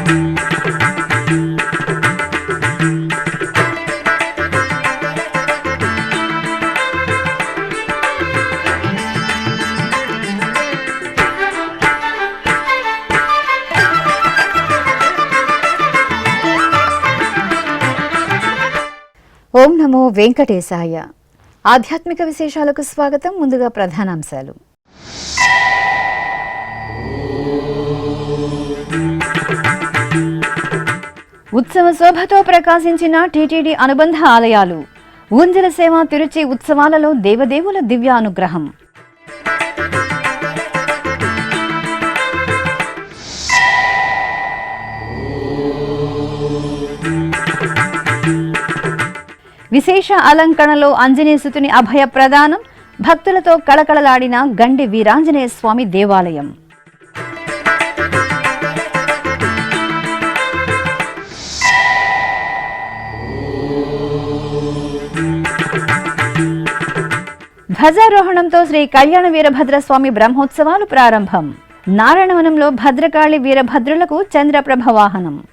ఓం నమో వెంకటేశాయ. ఆధ్యాత్మిక విశేషాలకు స్వాగతం. ముందుగా ప్రధానాంశాలు. ఉత్సవ శోభతో ప్రకాశించిన టీటీడీ అనుబంధ ఆలయాలు. ఊంజల సేవ తిరుచి ఉత్సవాలలో దేవదేవుల దివ్యానుగ్రహం. విశేష అలంకరణలో ఆంజనేయసుతుని అభయ ప్రదానం. భక్తులతో కళకళలాడిన గండి వీరాంజనేయ స్వామి దేవాలయం. ధ్వజారోహణంతో శ్రీ కళ్యాణ వీరభద్రస్వామి బ్రహ్మోత్సవాలు ప్రారంభం. నారాయణవనంలో భద్రకాళి వీరభద్రులకు చంద్రప్రభ వాహనం.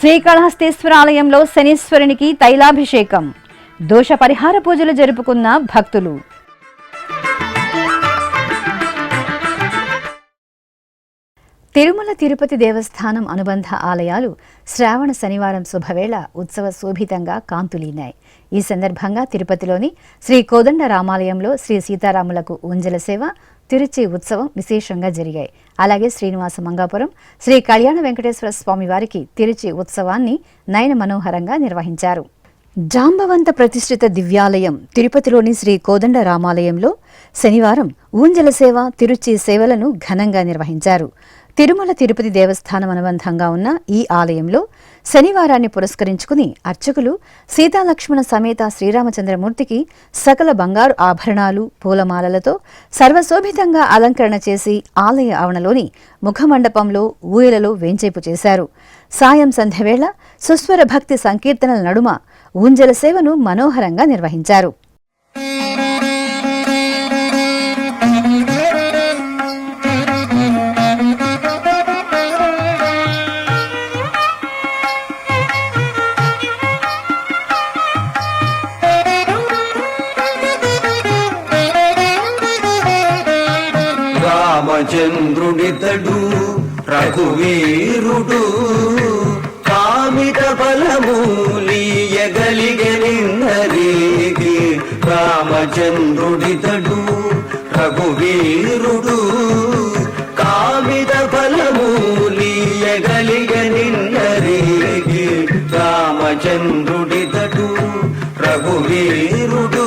శ్రీకాళహస్తీశ్వర ఆలయంలో శనీశ్వరునికి తైలాభిషేకం. దోష పరిహార పూజలు జరుపుకున్న భక్తులు. తిరుమల తిరుపతి దేవస్థానం అనుబంధ ఆలయాలు శ్రావణ శనివారం శుభవేళ ఉత్సవ శోభితంగా కాంతులీనాయి. ఈ సందర్భంగా తిరుపతిలోని శ్రీ కోదండ రామాలయంలో శ్రీ సీతారాములకు ఊంజల సేవ, తిరుచి ఉత్సవం విశేషంగా జరిగాయి. అలాగే శ్రీనివాస మంగాపురం శ్రీ కళ్యాణ వెంకటేశ్వర స్వామి వారికి తిరుచి ఉత్సవాన్ని నయన మనోహరంగా నిర్వహించారు. జాంబవంత ప్రతిష్ఠిత దివ్యాలయం తిరుపతిలోని శ్రీ కోదండ రామాలయంలో శనివారం ఊంజల సేవ, తిరుచి సేవలను ఘనంగా నిర్వహించారు. తిరుమల తిరుపతి దేవస్థానం అనుబంధంగా ఉన్న ఈ ఆలయంలో శనివారాన్ని పురస్కరించుకుని అర్చకులు సీతాలక్ష్మణ సమేత శ్రీరామచంద్రమూర్తికి సకల బంగారు ఆభరణాలు, పూలమాలలతో సర్వశోభితంగా అలంకరణ చేసి ఆలయ ఆవరణలోని ముఖమండపంలో ఊయలలో వేంచేపు చేశారు. సాయం సంధ్యవేళ సుస్వర భక్తి సంకీర్తనల నడుమ ఊంజల సేవను మనోహరంగా నిర్వహించారు. రామచంద్రుడితడు రఘువీరుడు కామిత ఫలమూలియగలిగనిన్నరీగి. రామచంద్రుడితడు రఘువీరుడు కామిత ఫలమూలియగలిగనిన్నరీగి. రామచంద్రుడితడు రఘువీరుడు.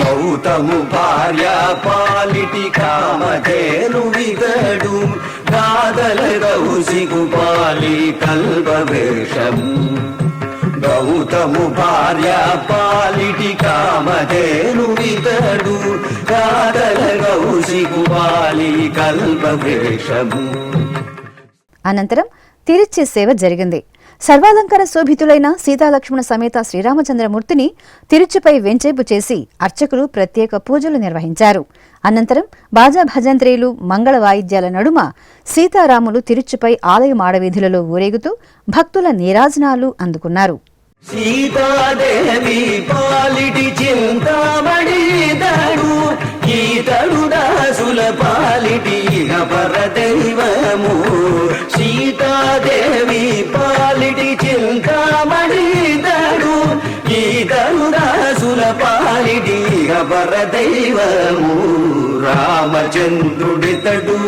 గౌతము భార్య పాలిటి కామధేను విగడు గాదల గౌసికు పాలి కల్పవేషము. గౌతము భార్య పాలిటి కామధేను విగడు గాదల గౌసికు పాలి కల్పవేషము. అనంతరం తిరుచి సేవ జరిగింది. సర్వాలంకార శోభితులైన సీతాలక్ష్మణ సమేత శ్రీరామచంద్రమూర్తిని తిరుచిపై వెంచేపు చేసి అర్చకులు ప్రత్యేక పూజలు నిర్వహించారు. అనంతరం బాజా భజంత్రీలు, మంగళ వాయిద్యాల నడుమ సీతారాములు తిరుచిపై ఆలయ మాడవీధులలో ఊరేగుతూ భక్తుల నీరాజనాలు అందుకున్నారు. సీతాదేవి పాలిటి చింతామణితడు ఈతడు దాసుల పాలిటి పరదైవము. సీతాదేవి పాలిటి చింతామణితడు ఈతడు దాసుల పాలిటి పరదైవము. రామచంద్రుడితడు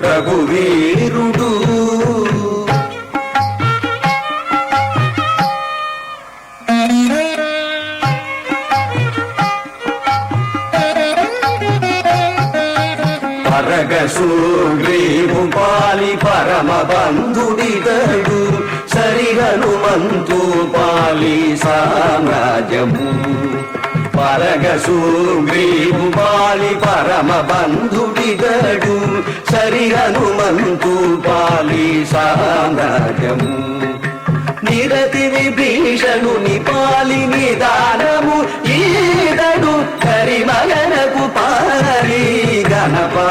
రఘువీరుడు. పరగసూగ్రీవు పాలి పరమ బంధుడితడు సరి హనుమంతు పాలి సామ్రాజ్యము. పరగసూగ్రీవు పాలి పరమ బంధుడితడు సరి హనుమంతు పాలి సామ్రాజ్యము నిరతి విభీషణుని పాలి నిదానము ఈతడు కరిమగనకు పాలి గణపారిజాతము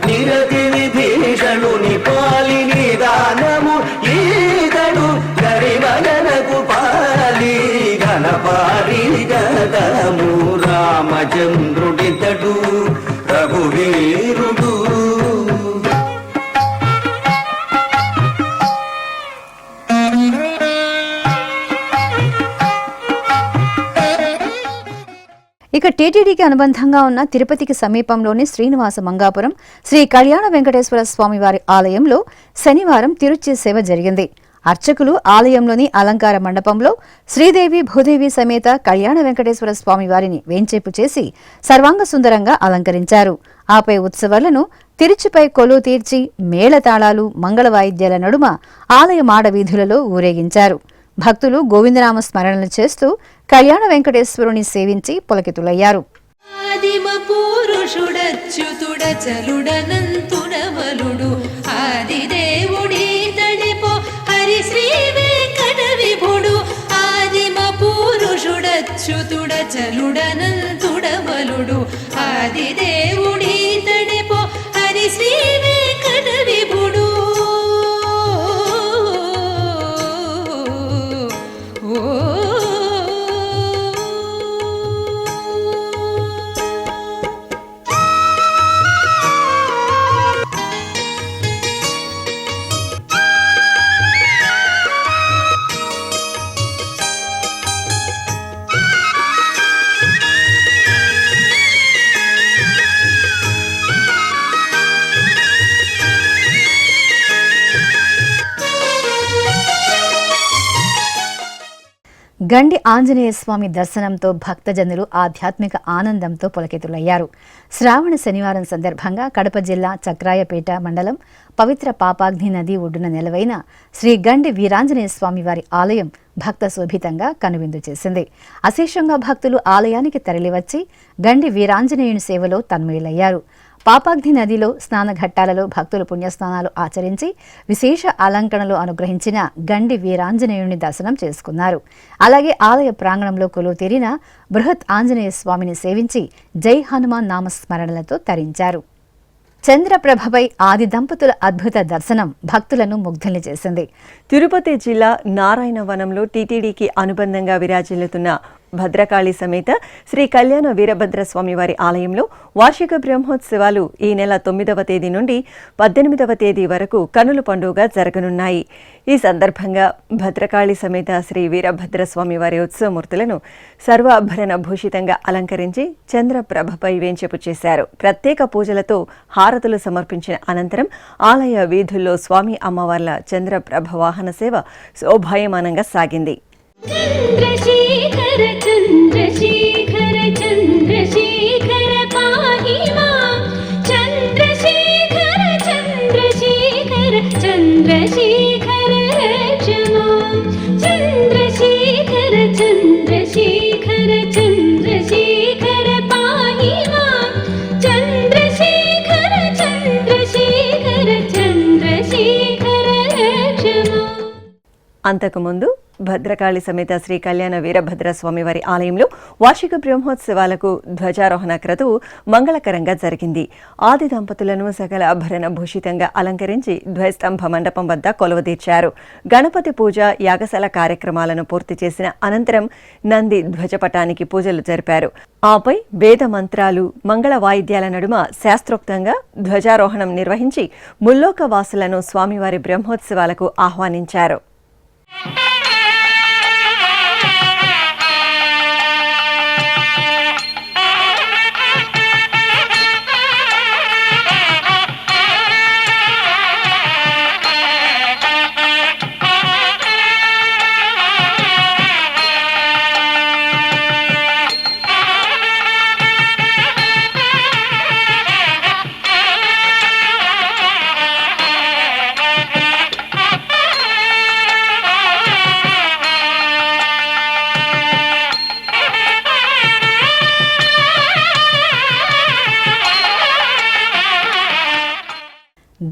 నిరతి విభీషణుని పాలి నిదానము ఈతడు కరిమగనకు పాలి గణపారిజాతము రామచంద్రుడితడు రఘువీరుడు ఇక టీటీడీకి అనుబంధంగా ఉన్న తిరుపతికి సమీపంలోని శ్రీనివాస మంగాపురం శ్రీ కళ్యాణ వెంకటేశ్వర స్వామివారి ఆలయంలో శనివారం తిరుచి సేవ జరిగింది. అర్చకులు ఆలయంలోని అలంకార మండపంలో శ్రీదేవి భూదేవి సమేత కళ్యాణ వెంకటేశ్వర స్వామివారిని వేంచేపు చేసి సర్వాంగ సుందరంగా అలంకరించారు. ఆపై ఉత్సవాలను తిరుచిపై కొలువు తీర్చి మేళతాళాలు మంగళ వాయిద్యాల నడుమ ఆలయ మాడవీధులలో ఊరేగించారు. భక్తులు గోవిందనామ స్మరణలు చేస్తూ కళ్యాణ వెంకటేశ్వరుని సేవించి పులకితులయ్యారు. ఆదిమ పురుషుడచ్యుతుడచలుడనంతుడవలుడు ఆదిదేవుడీతడిపో హరి శ్రీ వెంకట విభుడు ఆదిమ పురుషుడచ్యుతుడచలుడనంతుడవలుడు ఆదిదేవుడీతడిపో హరి శ్రీ వెంకట విభుడు గండి ఆంజనేయ స్వామి దర్శనంతో భక్తజనులు ఆధ్యాత్మిక ఆనందంతో పులకితులయ్యారు. శ్రావణ శనివారం సందర్భంగా కడప జిల్లా చక్రాయపేట మండలం పవిత్ర పాపాగ్ని నది ఒడ్డున నెలవైన శ్రీ గండి వీరాంజనేయ స్వామి వారి ఆలయం భక్త శోభితంగా కనువిందు చేసింది. అశేషంగా భక్తులు ఆలయానికి తరలివచ్చి గండి వీరాంజనేయుని సేవలో తన్మయులయ్యారు. పాపాగ్ని నదిలో స్నానఘట్టాలలో భక్తులు పుణ్యస్నానాలు ఆచరించి విశేష అలంకరణలు అనుగ్రహించిన గండి వీరాంజనేయుని దర్శనం చేసుకున్నారు. అలాగే ఆలయ ప్రాంగణంలో కొలువు తీరిన బృహత్ ఆంజనేయ స్వామిని సేవించి జై హనుమాన్ నామస్మరణలతో తరించారు. చంద్రప్రభపై ఆది దంపతుల అద్భుత దర్శనం భక్తులను ముగ్ధుల్ని చేసింది. తిరుపతి జిల్లా నారాయణవనంలో టీటీడీకి అనుబంధంగా విరాజిల్లుతున్న భద్రకాళి సమేత శ్రీ కళ్యాణ వీరభద్ర స్వామివారి ఆలయంలో వార్షిక బ్రహ్మోత్సవాలు ఈ నెల 9వ తేదీ నుండి 18వ తేదీ వరకు కనుల పండుగ జరగనున్నాయి. ఈ సందర్భంగా భద్రకాళి సమేత శ్రీ వీరభద్ర స్వామివారి ఉత్సవమూర్తులను సర్వాభరణ భూషితంగా అలంకరించి చంద్రప్రభపై వేంచేపు చేశారు. ప్రత్యేక పూజలతో హారతులు సమర్పించిన అనంతరం ఆలయ వీధుల్లో స్వామి అమ్మవార్ల చంద్రప్రభ వాహన సేవ శోభాయమానంగా సాగింది. చంద్రశేఖర చంద్రశేఖర చంద్రశేఖర పాహి మాం చంద్రశేఖర చంద్రశేఖర చంద్రశేఖర రక్ష మాం చంద్రశేఖర చంద్రశేఖర చంద్రశేఖర పాహి మాం చంద్రశేఖర చంద్రశేఖర చంద్రశేఖర రక్ష మాం. అంతకుముందు భద్రకాళి సమేత శ్రీ కళ్యాణ వీరభద్ర స్వామివారి ఆలయంలో వార్షిక బ్రహ్మోత్సవాలకు ధ్వజారోహణ క్రతువు మంగళకరంగా జరిగింది. ఆది దంపతులను సకల ఆభరణ భూషితంగా అలంకరించి ధ్వజస్తంభ మండపం వద్ద కొలువుదీర్చారు. గణపతి పూజ, యాగశాల కార్యక్రమాలను పూర్తి చేసిన అనంతరం నంది ధ్వజపటానికి పూజలు జరిపారు. ఆపై వేద మంత్రాలు, మంగళ వాయిద్యాల నడుమ శాస్త్రోక్తంగా ధ్వజారోహణం నిర్వహించి ముల్లోక వాసులను స్వామివారి బ్రహ్మోత్సవాలకు ఆహ్వానించారు.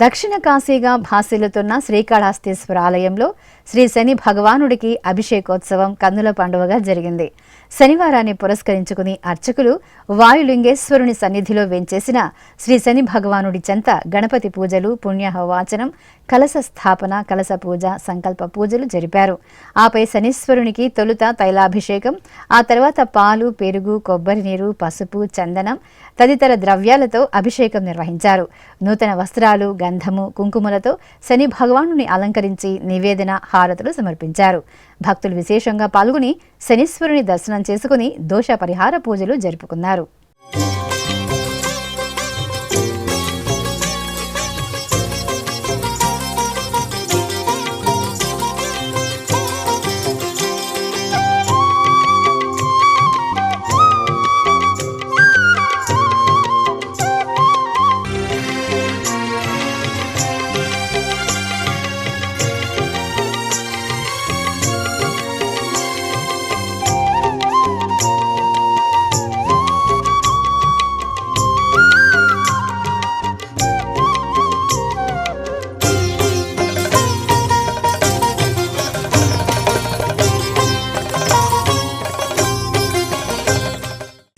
దక్షిణ కాశీగా భాసిల్లుతున్న శ్రీకాళహస్తీశ్వర ఆలయంలో శ్రీ శని భగవానుడికి అభిషేకోత్సవం కన్నుల పండువగా జరిగింది. శనివారాన్ని పురస్కరించుకుని అర్చకులు వాయులింగేశ్వరుని సన్నిధిలో వెంచేసిన శ్రీ శని భగవానుడి చెంత గణపతి పూజలు, పుణ్యహవాచనం, కలశ స్థాపన, కలశ పూజ, సంకల్ప పూజలు జరిపారు. ఆపై శనీశ్వరునికి తొలుత తైలాభిషేకం, ఆ తర్వాత పాలు, పెరుగు, కొబ్బరి నీరు, పసుపు, చందనం తదితర ద్రవ్యాలతో అభిషేకం నిర్వహించారు. నూతన వస్త్రాలు, గంధము, కుంకుమలతో శని భగవానుని అలంకరించి నివేదన, హారతులు సమర్పించారు. భక్తులు విశేషంగా పాల్గొని శనీశ్వరుని దర్శనం చేసుకుని దోష పరిహార పూజలు జరుపుకున్నారు.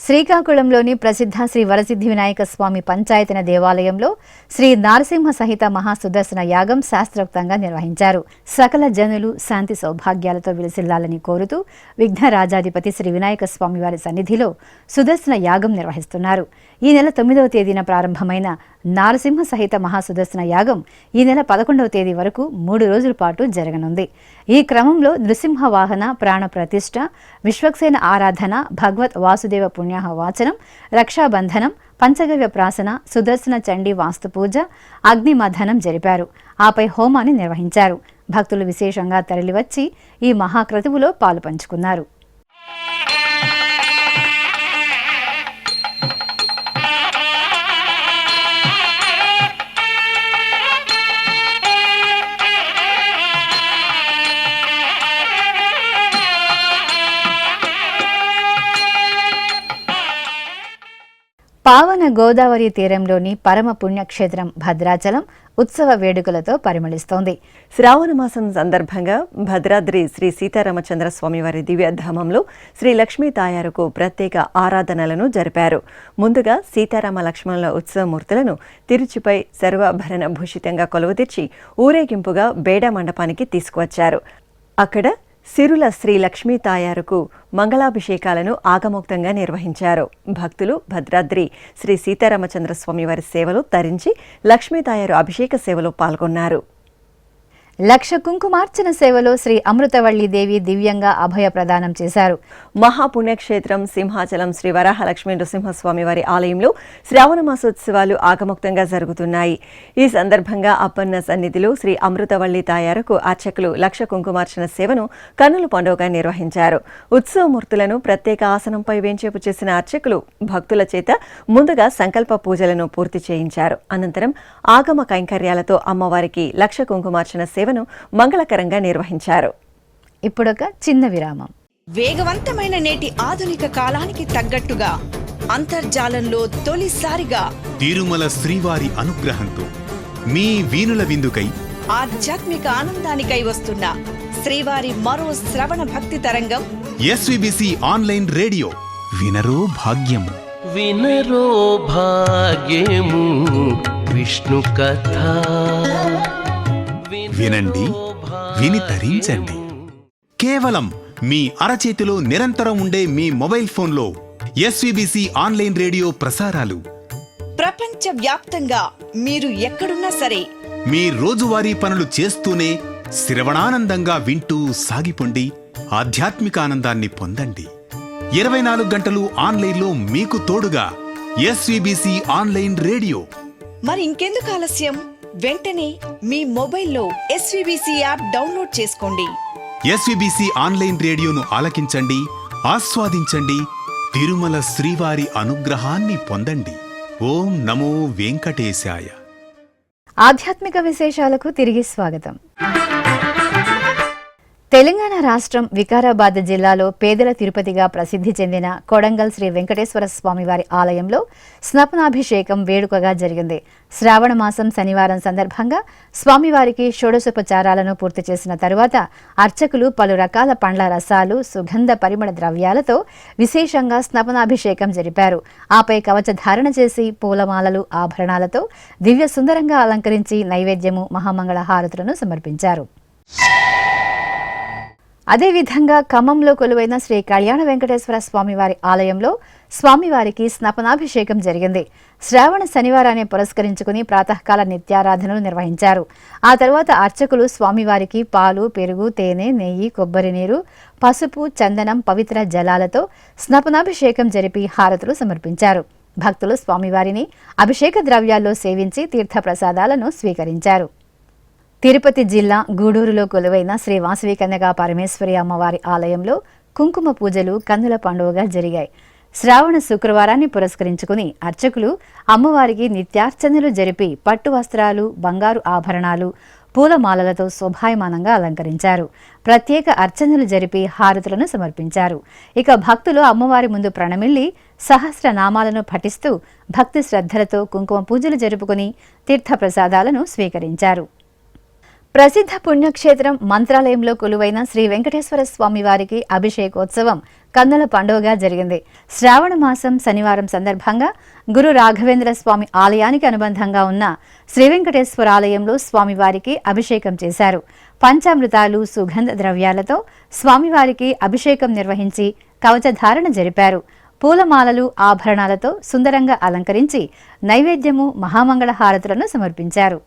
శ్రీకాకుళంలోని ప్రసిద్ధ శ్రీ వరసిద్ధి వినాయక స్వామి పంచాయతన దేవాలయంలో శ్రీ నారసింహ సహిత మహాసుదర్శన యాగం శాస్త్రోక్తంగా నిర్వహించారు. సకల జనులు శాంతి సౌభాగ్యాలతో విలసిల్లాలని కోరుతూ విఘ్నరాజాధిపతి శ్రీ వినాయక స్వామి వారి సన్నిధిలో సుదర్శన యాగం నిర్వహిస్తున్నారు. ఈ నెల 9వ తేదీన ప్రారంభమైన నారసింహ సహిత మహాసుదర్శన యాగం ఈ నెల 11వ తేదీ వరకు 3 రోజుల పాటు జరగనుంది. ఈ క్రమంలో నృసింహ వాహన ప్రాణ ప్రతిష్ఠ, విశ్వక్సేన ఆరాధన, భగవత్ వాసుదేవ పుణ్యాహ వాచనం, రక్షాబంధనం, పంచగవ్య ప్రాసన, సుదర్శన చండీ వాస్తు పూజ, అగ్నిమథనం జరిపారు. ఆపై హోమాన్ని నిర్వహించారు. భక్తులు విశేషంగా తరలివచ్చి ఈ మహాక్రతువులో పాలు పంచుకున్నారు. పావన గోదావరి తీరంలోని పరమ పుణ్యక్షేత్రం భద్రాచలం ఉత్సవ వేడుకలతో పరిమళిస్తోంది. శ్రావణ మాసం సందర్భంగా భద్రాద్రి శ్రీ సీతారామచంద్ర స్వామివారి దివ్యధామంలో శ్రీ లక్ష్మీ తాయారుకు ప్రత్యేక ఆరాధనలను జరిపారు. ముందుగా సీతారామ లక్ష్మణుల ఉత్సవమూర్తులను తిరుచిపై సర్వాభరణ భూషితంగా కొలువుతీర్చి ఊరేగింపుగా బేడ మండపానికి తీసుకువచ్చారు. అక్కడ సిరుల శ్రీ లక్ష్మీ తాయారుకు మంగళాభిషేకాలను ఆగమోక్తంగా నిర్వహించారు. భక్తులు భద్రాద్రి శ్రీ సీతారామచంద్ర స్వామివారి సేవలు తరించి లక్ష్మీ తాయారు అభిషేక సేవలో పాల్గొన్నారు. లక్ష కుంకుమార్చన సేవలో శ్రీ అమృతవల్లిదేవి దివ్యంగా అభయ ప్రదానం చేశారు. మహాపుణ్యక్షేత్రం సింహాచలం శ్రీ వరాహలక్ష్మీ నృసింహస్వామి వారి ఆలయంలో శ్రావణ మాసోత్సవాలు ఆగమోక్తంగా జరుగుతున్నాయి. ఈ సందర్భంగా అప్పన్న సన్నిధిలో శ్రీ అమృతవల్లి తాయారుకు అర్చకులు లక్ష కుంకుమార్చన సేవను కన్నుల పండుగగా నిర్వహించారు. ఉత్సవమూర్తులను ప్రత్యేక ఆసనంపై వేంచేపు చేసిన అర్చకులు భక్తుల చేత ముందుగా సంకల్ప పూజలను పూర్తి చేయించారు. అనంతరం ఆగమ కైంకర్యాలతో అమ్మవారికి లక్ష కుంకుమార్చన సేవ మంగళకరంగా నిర్వహించారు. ఇప్పుడొక చిన్న విరామం. వేగవంతమైన నేటి ఆధునిక కాలానికి తగ్గట్టుగా అంతర్జాలంలో తొలిసారిగా తిరుమల శ్రీవారి అనుగ్రహంతో మీ వీనుల విందుకై ఆధ్యాత్మిక ఆనందానికై వస్తున్న శ్రీవారి మరో శ్రవణ భక్తి తరంగం ఎస్విబిసి ఆన్లైన్ రేడియో వినరో భాగ్యము. వినరో భాగ్యము విష్ణు కథ. వినండి, విని తరించండి. కేవలం మీ అరచేతిలో నిరంతరం ఉండే మీ మొబైల్ ఫోన్లో ఎస్విబిసి ఆన్లైన్ రేడియో ప్రసారాలు ప్రపంచ వ్యాప్తంగా మీరు ఎక్కడున్నా సరే మీ రోజువారీ పనులు చేస్తూనే శ్రవణానందంగా వింటూ సాగిపోండి. ఆధ్యాత్మిక ఆనందాన్ని పొందండి. 24 గంటలు ఆన్లైన్లో మీకు తోడుగా ఎస్విబిసి ఆన్లైన్ రేడియో. మరి ఇంకెందుకు ఆలస్యం? వెంటనే మీ మొబైల్లో ఎస్విబిసి యాప్ డౌన్లోడ్ చేసుకోండి. ఎస్విబిసి ఆన్లైన్ రేడియోను ఆలకించండి, ఆస్వాదించండి. తిరుమల శ్రీవారి అనుగ్రహాన్ని పొందండి. ఓం నమో వెంకటేశాయ. ఆధ్యాత్మిక విశేషాలకు తిరిగి స్వాగతం. తెలంగాణ రాష్ట్రం వికారాబాద్ జిల్లాలో పేదల తిరుపతిగా ప్రసిద్ధి చెందిన కొడంగల్ శ్రీ వెంకటేశ్వర స్వామివారి ఆలయంలో స్నపనాభిషేకం వేడుకగా జరిగింది. శ్రావణ మాసం శనివారం సందర్భంగా స్వామివారికి షోడశోపచారాలను పూర్తి చేసిన తరువాత అర్చకులు పలు రకాల పండ్ల రసాలు, సుగంధ పరిమళ ద్రవ్యాలతో విశేషంగా స్నపనాభిషేకం జరిపారు. ఆపై కవచధారణ చేసి పూలమాలలు, ఆభరణాలతో దివ్య సుందరంగా అలంకరించి నైవేద్యము, మహామంగళ హారతులను సమర్పించారు. అదేవిధంగా ఖమ్మంలో కొలువైన శ్రీ కళ్యాణ వెంకటేశ్వర స్వామివారి ఆలయంలో స్వామివారికి స్నపనాభిషేకం జరిగింది. శ్రావణ శనివారాన్ని పురస్కరించుకుని ప్రాతకాల నిత్యారాధనలు నిర్వహించారు. ఆ తర్వాత అర్చకులు స్వామివారికి పాలు, పెరుగు, తేనె, నెయ్యి, కొబ్బరి నీరు, పసుపు, చందనం, పవిత్ర జలాలతో స్నపనాభిషేకం జరిపి హారతులు సమర్పించారు. భక్తులు స్వామివారిని అభిషేక ద్రవ్యాల్లో సేవించి తీర్థప్రసాదాలను స్వీకరించారు. తిరుపతి జిల్లా గూడూరులో కొలువైన శ్రీ వాసవి కన్యకా పరమేశ్వరి అమ్మవారి ఆలయంలో కుంకుమ పూజలు కన్నుల పండుగగా జరిగాయి. శ్రావణ శుక్రవారాన్ని పురస్కరించుకుని అర్చకులు అమ్మవారికి నిత్యార్చనలు జరిపి పట్టు వస్త్రాలు, బంగారు ఆభరణాలు, పూలమాలలతో శోభాయమానంగా అలంకరించారు. ప్రత్యేక అర్చనలు జరిపి హారతులను సమర్పించారు. ఇక భక్తులు అమ్మవారి ముందు ప్రణమిల్లి సహస్రనామాలను పఠిస్తూ భక్తి శ్రద్ధలతో కుంకుమ పూజలు జరుపుకుని తీర్థప్రసాదాలను స్వీకరించారు. ప్రసిద్ధ పుణ్యక్షేత్రం మంత్రాలయంలో కొలువైన శ్రీ వెంకటేశ్వర స్వామి వారికి అభిషేకోత్సవం కన్నుల పండుగగా జరిగింది. శ్రావణ మాసం శనివారం సందర్భంగా గురు రాఘవేంద్ర స్వామి ఆలయానికి అనుబంధంగా ఉన్న శ్రీ వెంకటేశ్వర ఆలయంలో స్వామివారికి అభిషేకం చేశారు. పంచామృతాలు, సుగంధ ద్రవ్యాలతో స్వామివారికి అభిషేకం నిర్వహించి కవచధారణ జరిపారు. పూలమాలలు, ఆభరణాలతో సుందరంగా అలంకరించి నైవేద్యము, మహామంగళ హారతులను సమర్పించారు.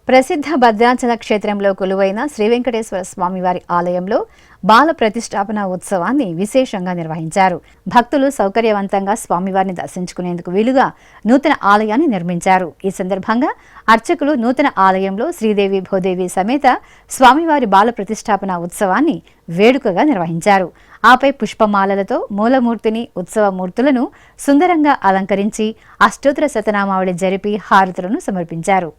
ప్రసిద్ధ భద్రాచల క్షేత్రంలో కొలువైన శ్రీ వెంకటేశ్వర స్వామివారి ఆలయంలో బాల ప్రతిష్టాపన ఉత్సవాన్ని విశేషంగా నిర్వహించారు. భక్తులు సౌకర్యవంతంగా స్వామివారిని దర్శించుకునేందుకు వీలుగా నూతన ఆలయాన్ని నిర్మించారు. ఈ సందర్భంగా అర్చకులు నూతన ఆలయంలో శ్రీదేవి, భూదేవి సమేత స్వామివారి బాల ప్రతిష్టాపన ఉత్సవాన్ని వేడుకగా నిర్వహించారు. ఆపై పుష్పమాలలతో మూలమూర్తిని, ఉత్సవమూర్తులను సుందరంగా అలంకరించి అష్టోత్తర శతనామావళి జరిపి హారతులను సమర్పించారు.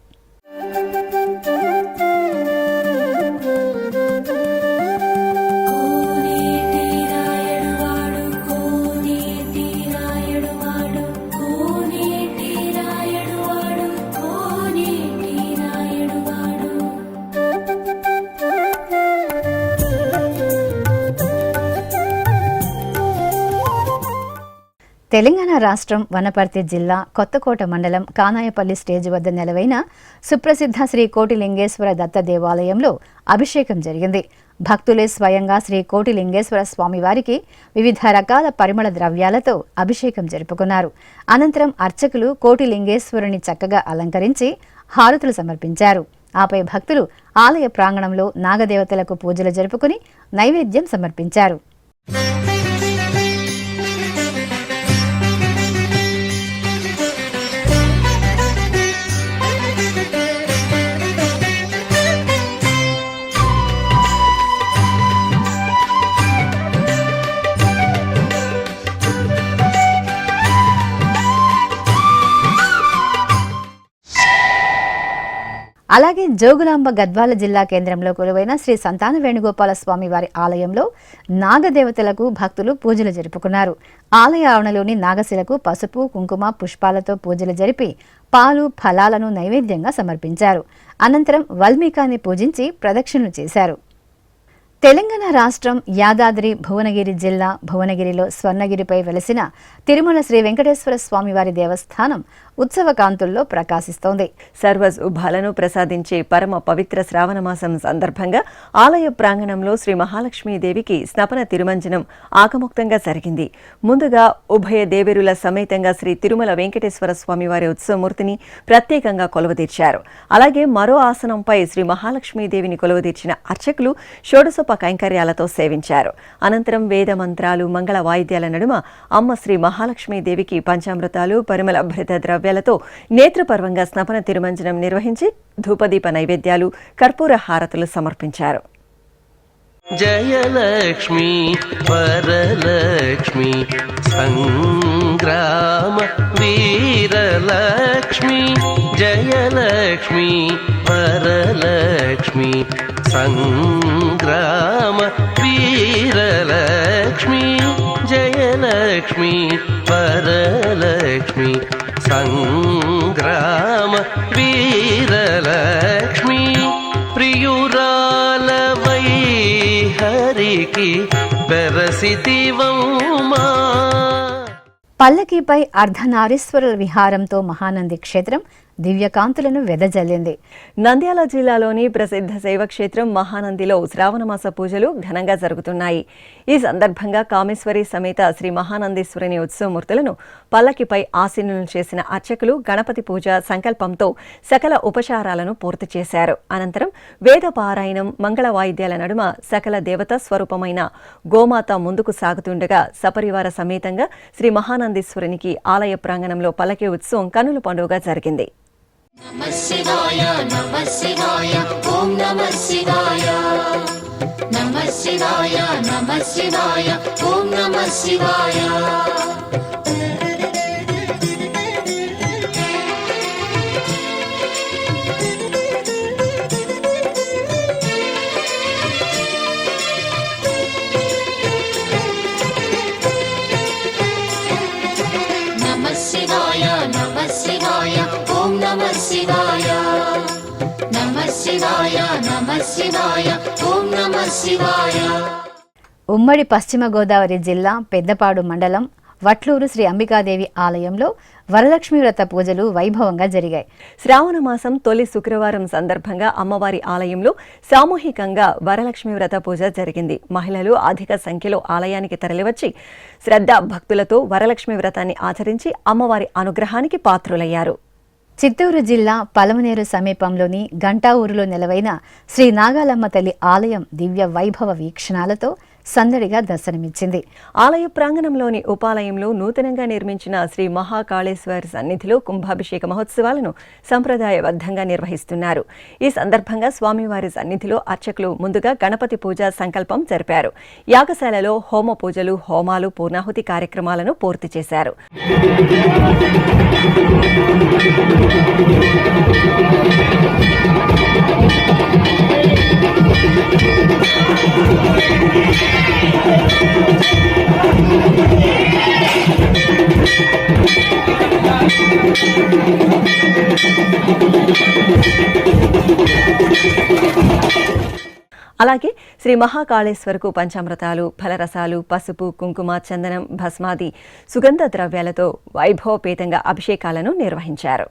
తెలంగాణ రాష్ట్రం వనపర్తి జిల్లా కొత్తకోట మండలం కానాయపల్లి స్టేజ్ వద్ద నెలవైన సుప్రసిద్ధ శ్రీ కోటిలింగేశ్వర దత్త దేవాలయంలో అభిషేకం జరిగింది. భక్తులే స్వయంగా శ్రీ కోటిలింగేశ్వర స్వామివారికి వివిధ రకాల పరిమళ ద్రవ్యాలతో అభిషేకం జరుపుకున్నారు. అనంతరం అర్చకులు కోటిలింగేశ్వరుని చక్కగా అలంకరించి హారతులు సమర్పించారు. ఆపై భక్తులు ఆలయ ప్రాంగణంలో నాగదేవతలకు పూజలు జరుపుకుని నైవేద్యం సమర్పించారు. అలాగే జోగులాంబ గద్వాల జిల్లా కేంద్రంలో కొలువైన శ్రీ సంతాన వేణుగోపాల స్వామి వారి ఆలయంలో నాగదేవతలకు భక్తులు పూజలు జరుపుకున్నారు. ఆలయ ఆవరణలోని నాగశిలకు పసుపు, కుంకుమ, పుష్పాలతో పూజలు జరిపి పాలు, ఫలాలను నైవేద్యంగా సమర్పించారు. అనంతరం వల్మీకాన్ని పూజించి ప్రదక్షిణలు చేశారు. తెలంగాణ రాష్ట్రం యాదాద్రి భువనగిరి జిల్లా భువనగిరిలో స్వర్ణగిరిపై వెలసిన తిరుమల శ్రీ వెంకటేశ్వర స్వామివారి దేవస్థానం ఉత్సవ కాంతుల్లో ప్రకాశిస్తోంది. సర్వశుభాలను ప్రసాదించే పరమ పవిత్ర శ్రావణమాసం సందర్భంగా ఆలయ ప్రాంగణంలో శ్రీ మహాలక్ష్మీదేవికి స్నపన తిరుమంజనం ఆకముక్తంగా జరిగింది. ముందుగా ఉభయ దేవేరుల సమేతంగా శ్రీ తిరుమల వెంకటేశ్వర స్వామివారి ఉత్సవమూర్తిని ప్రత్యేకంగా కొలువదీర్చారు. అలాగే మరో ఆసనంపై శ్రీ మహాలక్ష్మీదేవిని కొలువదీర్చిన అర్చకులు షోడశోప కైంకర్యాలతో సేవించారు. అనంతరం వేద మంత్రాలు, మంగళ వాయిద్యాల నడుమ అమ్మ శ్రీ మహాలక్ష్మీదేవికి పంచామృతాలు, పరిమళ భరిత ద్రవ్యాలతో నేత్రపర్వంగా స్నపన తిరుమంజనం నిర్వహించి ధూపదీప నైవేద్యాలు, కర్పూర హారతులు సమర్పించారు. జయలక్ష్మి వరలక్ష్మి సంగ్రామ వీరలక్ష్మి జయలక్ష్మి వరలక్ష్మి సంగ్రామ వీరలక్ష్మి జయలక్ష్మి వరలక్ష్మి సంగ్రామ వీరలక్ష్మి ప్రియురాలవై హరికి బెరసితివౌమా. పల్లకీపై అర్ధనారీశ్వరుల విహారంతో మహానంది క్షేత్రం దివ్యకాంతులను వెదజల్లింది. నంద్యాల జిల్లాలోని ప్రసిద్ధ శైవక్షేత్రం మహానందిలో శ్రావణమాస పూజలు ఘనంగా జరుగుతున్నాయి. ఈ సందర్భంగా కామేశ్వరి సమేత శ్రీ మహానందీశ్వరుని ఉత్సవమూర్తులను పల్లకిపై ఆసీనులను చేసిన అర్చకులు గణపతి పూజ సంకల్పంతో సకల ఉపచారాలను పూర్తి చేశారు. అనంతరం వేద పారాయణం, మంగళ వాయిద్యాల నడుమ సకల దేవతా స్వరూపమైన గోమాత ముందుకు సాగుతుండగా సపరివార సమేతంగా శ్రీ మహానందీశ్వరునికి ఆలయ ప్రాంగణంలో పల్లకి ఉత్సవం కన్నుల పండుగగా జరిగింది. నమః శివాయ నమః శివాయ ఓం నమః శివాయ నమః శివాయ నమః శివాయ ఓం నమః శివాయ. నమః శివాయ నమః శివాయ ఓం నమః శివాయ నమః శివాయ నమః శివాయ ఓం నమః శివాయ. ఉమ్మడి పశ్చిమ గోదావరి జిల్లా పెద్దపాడు మండలం వట్లూరు శ్రీ అంబికాదేవి ఆలయంలో వరలక్ష్మి వ్రత పూజలు వైభవంగా జరిగాయి. శ్రావణ మాసం తొలి శుక్రవారం సందర్భంగా అమ్మవారి ఆలయంలో సామూహికంగా వరలక్ష్మి వ్రత పూజ జరిగింది. మహిళలు అధిక సంఖ్యలో ఆలయానికి తరలివచ్చి శ్రద్ధ భక్తులతో వరలక్ష్మి వ్రతాన్ని ఆచరించి అమ్మవారి అనుగ్రహానికి పాత్రులయ్యారు. చిత్తూరు జిల్లా పలమనేరు సమీపంలోని గంటా ఊరులో నెలవైన శ్రీ నాగాలమ్మ తల్లి ఆలయం దివ్య వైభవ వీక్షణాలతో సందడిగా దర్శనమిచ్చింది. ఆలయ ప్రాంగణంలోని ఉపాలయంలో నూతనంగా నిర్మించిన శ్రీ మహాకాళేశ్వర సన్నిధిలో కుంభాభిషేక మహోత్సవాలను సంప్రదాయబద్ధంగా నిర్వహిస్తున్నారు. ఈ సందర్భంగా స్వామివారి సన్నిధిలో అర్చకులు ముందుగా గణపతి పూజ సంకల్పం జరిపారు. యాగశాలలో హోమ పూజలు, హోమాలు, పూర్ణాహుతి కార్యక్రమాలను పూర్తి చేశారు. అలాగే శ్రీ మహాకాళేశ్వరకు పంచామృతాలు, ఫలరసాలు, పసుపు, కుంకుమ, చందనం, భస్మాది సుగంధ ద్రవ్యాలతో వైభవపేతంగా అభిషేకాలను నిర్వహించారు.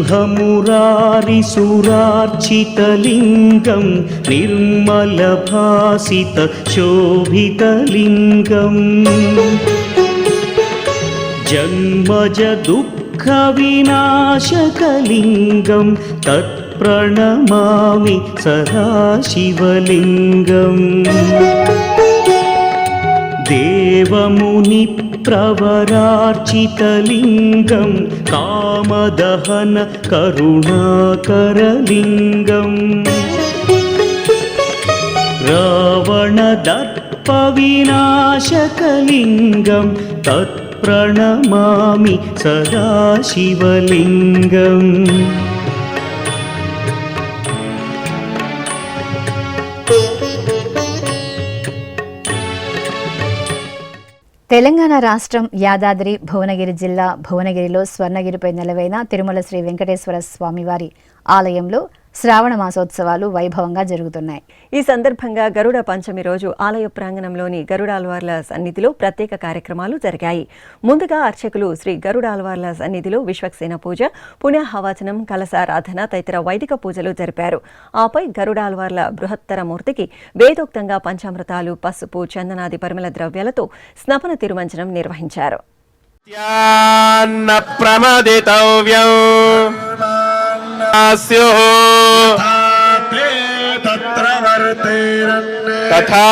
బ్రహ్మమురారిసురార్చితలింగం నిర్మలభాసిత శోభితలింగం జన్మజ దుఃఖ వినాశకలింగం తత్ప్రణమామి సదాశివలింగం దేవముని ప్రవరార్చితలింగం కామదహన కరుణాకరలింగం రావణదర్ప వినాశకలింగం తత్ప్రణమామి సదాశివలింగం తెలంగాణ రాష్ట్రం యాదాద్రి భువనగిరి జిల్లా భువనగిరిలో స్వర్ణగిరిపై నెలవైన తిరుమల శ్రీ వెంకటేశ్వర స్వామివారి ఆలయంలో శ్రావణ మాసోత్సవాలు వైభవంగా జరుగుతున్నాయి. ఈ సందర్భంగా గరుడ పంచమి రోజు ఆలయ ప్రాంగణంలోని గరుడాల్వార్ల సన్నిధిలో ప్రత్యేక కార్యక్రమాలు జరిగాయి. ముందుగా అర్చకులు శ్రీ గరుడాల్వార్ల సన్నిధిలో విశ్వక్సేన పూజ, పుణ్యహవచనం, కలశారాధన తదితర వైదిక పూజలు జరిపారు. ఆపై గరుడాల్వార్ల బృహత్తర మూర్తికి వేదోక్తంగా పంచామృతాలు, పసుపు, చందనాది పరిమళ ద్రవ్యాలతో స్నపన తిరుమంజనం నిర్వహించారు. తథా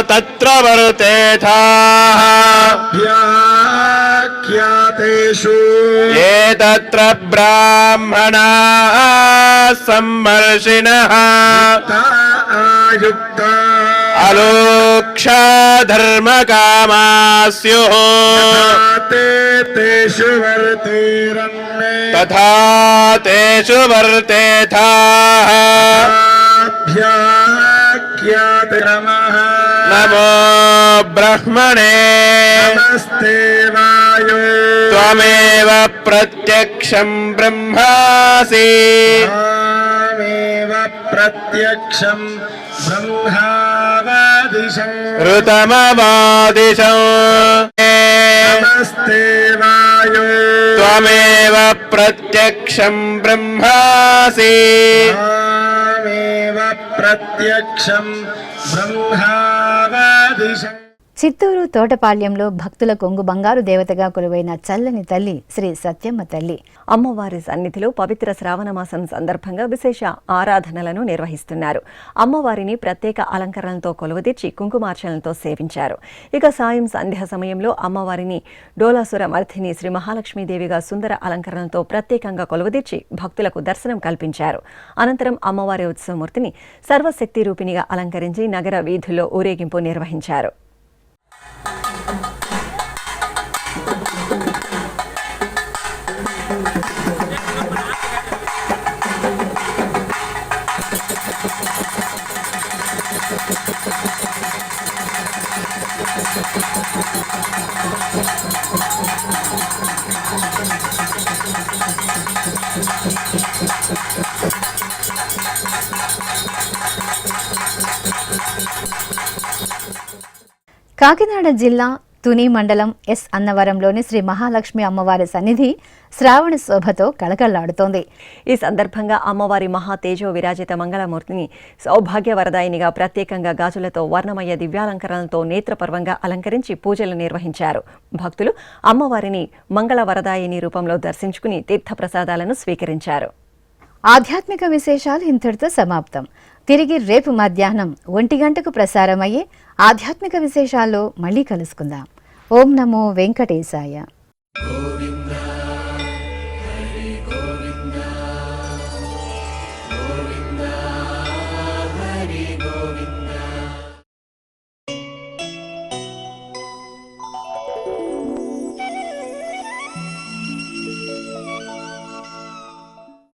తత్ర వర్తేషు ఏ తత్ర బ్రాహ్మణా సమ్మర్షిణః ఆయుక్తా అలోక్ష ధర్మ కామాస్యుః తథా తేషు వర్తేథాః నమో బ్రహ్మణే త్వమేవ ప్రత్యక్షం బ్రహ్మాసి ప్రత్యక్షం బ్రహ్మావాదిశం ఋతమవాదిశం నమస్తే వాయో త్వమేవ ప్రత్యక్షం బ్రహ్మాసి త్వమేవ ప్రత్యక్షం బ్రహ్మావాదిశం. చిత్తూరు తోటపాళ్యంలో భక్తుల కొంగు బంగారు దేవతగా కొలువైన చల్లని తల్లి శ్రీ సత్యమ్మ తల్లి అమ్మవారి సన్నిధిలో పవిత్ర శ్రావణ మాసం సందర్భంగా విశేష ఆరాధనలను నిర్వహిస్తున్నారు. అమ్మవారిని ప్రత్యేక అలంకరణలతో కొలువుదీర్చి కుంకుమార్చనలతో సేవించారు. ఇక సాయం సంధ్యా సమయంలో అమ్మవారిని డోలాసుర మర్ధిని శ్రీ మహాలక్ష్మీదేవిగా సుందర అలంకరణలతో ప్రత్యేకంగా కొలువుదీర్చి భక్తులకు దర్శనం కల్పించారు. అనంతరం అమ్మవారి ఉత్సవమూర్తిని సర్వశక్తి రూపిణిగా అలంకరించి నగర వీధుల్లో ఊరేగింపు నిర్వహించారు. కాకినాడ జిల్లా తుని మండలం ఎస్ అన్నవరంలోని శ్రీ మహాలక్ష్మి అమ్మవారి సన్నిధి శ్రావణ శోభతో కళకళలాడుతోంది. ఈ సందర్భంగా అమ్మవారి మహాతేజో విరాజిత మంగళమూర్తిని సౌభాగ్యవరదాయినిగా ప్రత్యేకంగా గాజులతో వర్ణమయ దివ్యాలంకరణలతో నేత్రపర్వంగా అలంకరించి పూజలు నిర్వహించారు. భక్తులు అమ్మవారిని మంగళవరదాయిని రూపంలో దర్శించుకుని తీర్థప్రసాదాలను స్వీకరించారు. ఆధ్యాత్మిక విశేషాలు ఇంతటితో సమాప్తం. తిరిగి రేపు మధ్యాహ్నం 1 గంటకు ప్రసారమయ్యే ఆధ్యాత్మిక విశేషాల్లో మళ్ళీ కలుసుకుందాం. ఓం నమో వెంకటేశాయ.